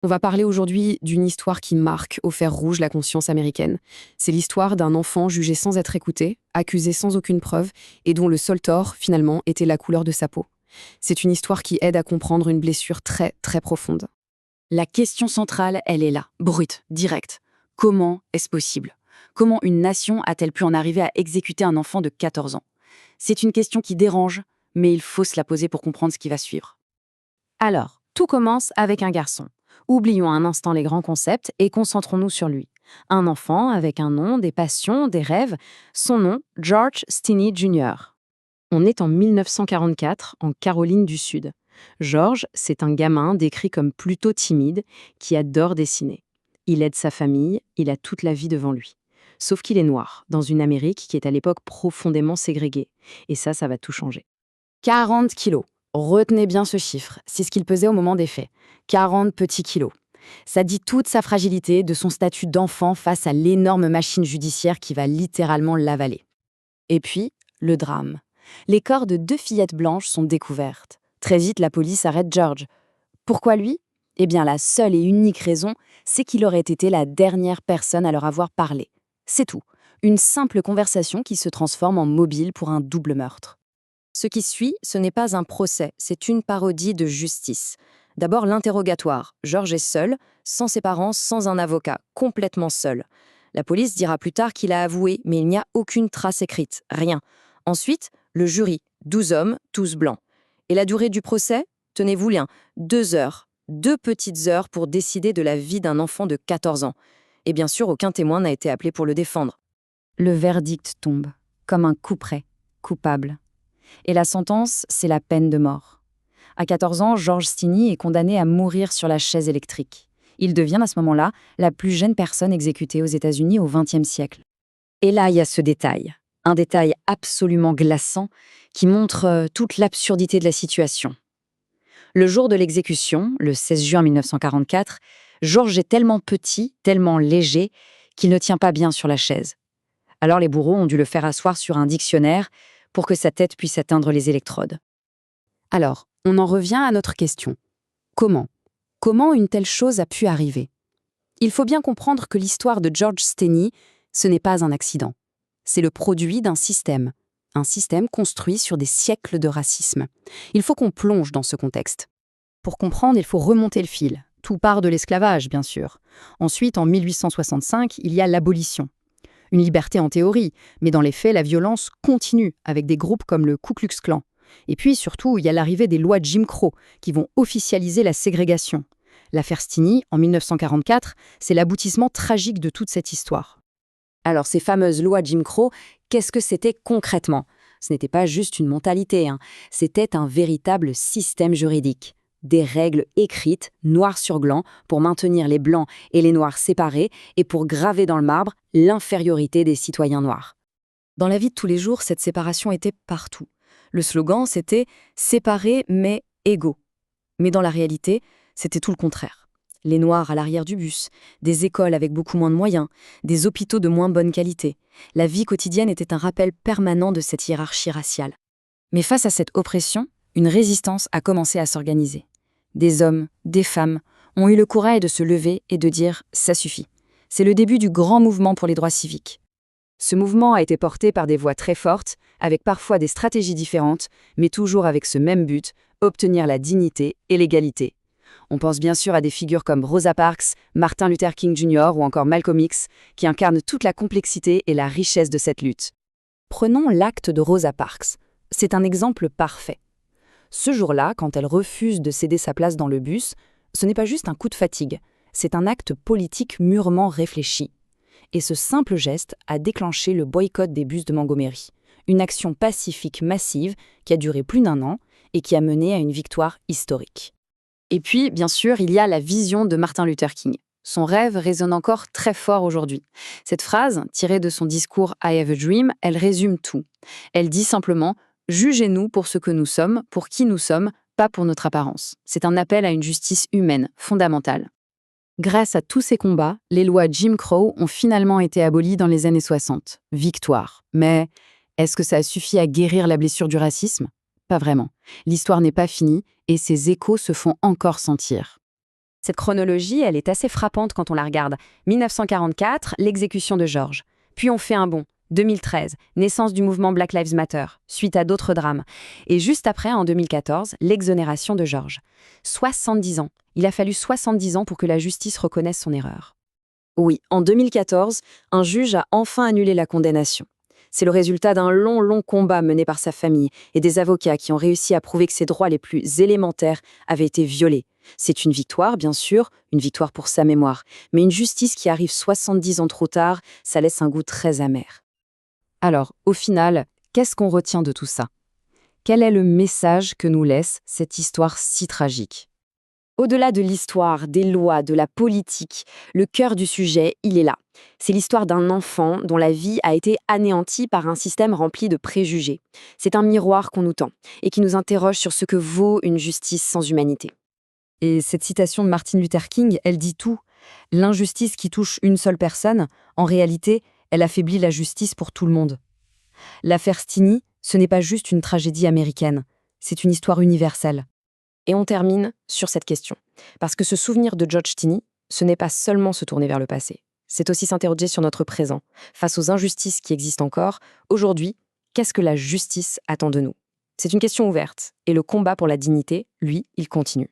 On va parler aujourd'hui d'une histoire qui marque au fer rouge la conscience américaine. C'est l'histoire d'un enfant jugé sans être écouté, accusé sans aucune preuve, et dont le seul tort, finalement, était la couleur de sa peau. C'est une histoire qui aide à comprendre une blessure très, très profonde. La question centrale, elle est là, brute, directe. Comment est-ce possible? Comment une nation a-t-elle pu en arriver à exécuter un enfant de 14 ans? C'est une question qui dérange, mais il faut se la poser pour comprendre ce qui va suivre. Alors, tout commence avec un garçon. Oublions un instant les grands concepts et concentrons-nous sur lui. Un enfant avec un nom, des passions, des rêves. Son nom, George Stinney Jr. On est en 1944, en Caroline du Sud. George, c'est un gamin décrit comme plutôt timide, qui adore dessiner. Il aide sa famille, il a toute la vie devant lui. Sauf qu'il est noir, dans une Amérique qui est à l'époque profondément ségrégée. Et ça va tout changer. 40 kilos. Retenez bien ce chiffre, c'est ce qu'il pesait au moment des faits. 40 petits kilos. Ça dit toute sa fragilité de son statut d'enfant face à l'énorme machine judiciaire qui va littéralement l'avaler. Et puis, le drame. Les corps de 2 fillettes blanches sont découvertes. Très vite, la police arrête George. Pourquoi lui? Eh bien, la seule et unique raison, c'est qu'il aurait été la dernière personne à leur avoir parlé. C'est tout. Une simple conversation qui se transforme en mobile pour un double meurtre. Ce qui suit, ce n'est pas un procès, c'est une parodie de justice. D'abord l'interrogatoire. George est seul, sans ses parents, sans un avocat, complètement seul. La police dira plus tard qu'il a avoué, mais il n'y a aucune trace écrite, rien. Ensuite, le jury, 12 hommes, tous blancs. Et la durée du procès? Tenez-vous bien, 2 heures. 2 petites heures pour décider de la vie d'un enfant de 14 ans. Et bien sûr, aucun témoin n'a été appelé pour le défendre. Le verdict tombe, comme un couperet, coupable. Et la sentence, c'est la peine de mort. À 14 ans, George Stinney est condamné à mourir sur la chaise électrique. Il devient à ce moment-là la plus jeune personne exécutée aux États-Unis au XXe siècle. Et là, il y a ce détail, un détail absolument glaçant qui montre toute l'absurdité de la situation. Le jour de l'exécution, le 16 juin 1944, George est tellement petit, tellement léger, qu'il ne tient pas bien sur la chaise. Alors les bourreaux ont dû le faire asseoir sur un dictionnaire pour que sa tête puisse atteindre les électrodes. Alors, on en revient à notre question. Comment? Comment une telle chose a pu arriver? Il faut bien comprendre que l'histoire de George Stinney, ce n'est pas un accident. C'est le produit d'un système. Un système construit sur des siècles de racisme. Il faut qu'on plonge dans ce contexte. Pour comprendre, il faut remonter le fil. Tout part de l'esclavage, bien sûr. Ensuite, en 1865, il y a l'abolition. Une liberté en théorie, mais dans les faits, la violence continue avec des groupes comme le Ku Klux Klan. Et puis surtout, il y a l'arrivée des lois Jim Crow qui vont officialiser la ségrégation. L'affaire Stinney, en 1944, c'est l'aboutissement tragique de toute cette histoire. Alors ces fameuses lois Jim Crow, qu'est-ce que c'était concrètement? Ce n'était pas juste une mentalité, c'était un véritable système juridique. Des règles écrites, noir sur blanc, pour maintenir les blancs et les noirs séparés et pour graver dans le marbre l'infériorité des citoyens noirs. Dans la vie de tous les jours, cette séparation était partout. Le slogan, c'était « séparés mais égaux ». Mais dans la réalité, c'était tout le contraire. Les noirs à l'arrière du bus, des écoles avec beaucoup moins de moyens, des hôpitaux de moins bonne qualité. La vie quotidienne était un rappel permanent de cette hiérarchie raciale. Mais face à cette oppression, une résistance a commencé à s'organiser. Des hommes, des femmes ont eu le courage de se lever et de dire « ça suffit ». C'est le début du grand mouvement pour les droits civiques. Ce mouvement a été porté par des voix très fortes, avec parfois des stratégies différentes, mais toujours avec ce même but, obtenir la dignité et l'égalité. On pense bien sûr à des figures comme Rosa Parks, Martin Luther King Jr. ou encore Malcolm X, qui incarnent toute la complexité et la richesse de cette lutte. Prenons l'acte de Rosa Parks. C'est un exemple parfait. Ce jour-là, quand elle refuse de céder sa place dans le bus, ce n'est pas juste un coup de fatigue, c'est un acte politique mûrement réfléchi. Et ce simple geste a déclenché le boycott des bus de Montgomery, une action pacifique massive qui a duré plus d'1 an et qui a mené à une victoire historique. Et puis, bien sûr, il y a la vision de Martin Luther King. Son rêve résonne encore très fort aujourd'hui. Cette phrase, tirée de son discours « I have a dream », elle résume tout. Elle dit simplement « Jugez-nous pour ce que nous sommes, pour qui nous sommes, pas pour notre apparence ». C'est un appel à une justice humaine, fondamentale. Grâce à tous ces combats, les lois Jim Crow ont finalement été abolies dans les années 60. Victoire. Mais est-ce que ça a suffi à guérir la blessure du racisme? Pas vraiment. L'histoire n'est pas finie et ses échos se font encore sentir. Cette chronologie, elle est assez frappante quand on la regarde. 1944, l'exécution de George. Puis on fait un bond. 2013, naissance du mouvement Black Lives Matter, suite à d'autres drames. Et juste après, en 2014, l'exonération de George. 70 ans. Il a fallu 70 ans pour que la justice reconnaisse son erreur. Oui, en 2014, un juge a enfin annulé la condamnation. C'est le résultat d'un long combat mené par sa famille et des avocats qui ont réussi à prouver que ses droits les plus élémentaires avaient été violés. C'est une victoire, bien sûr, une victoire pour sa mémoire, mais une justice qui arrive 70 ans trop tard, ça laisse un goût très amer. Alors, au final, qu'est-ce qu'on retient de tout ça? Quel est le message que nous laisse cette histoire si tragique? Au-delà de l'histoire, des lois, de la politique, le cœur du sujet, il est là. C'est l'histoire d'un enfant dont la vie a été anéantie par un système rempli de préjugés. C'est un miroir qu'on nous tend et qui nous interroge sur ce que vaut une justice sans humanité. Et cette citation de Martin Luther King, elle dit tout. L'injustice qui touche une seule personne, en réalité, elle affaiblit la justice pour tout le monde. L'affaire Steeny, ce n'est pas juste une tragédie américaine, c'est une histoire universelle. Et on termine sur cette question. Parce que se souvenir de George Steeny, ce n'est pas seulement se tourner vers le passé. C'est aussi s'interroger sur notre présent. Face aux injustices qui existent encore, aujourd'hui, qu'est-ce que la justice attend de nous? C'est une question ouverte. Et le combat pour la dignité, lui, il continue.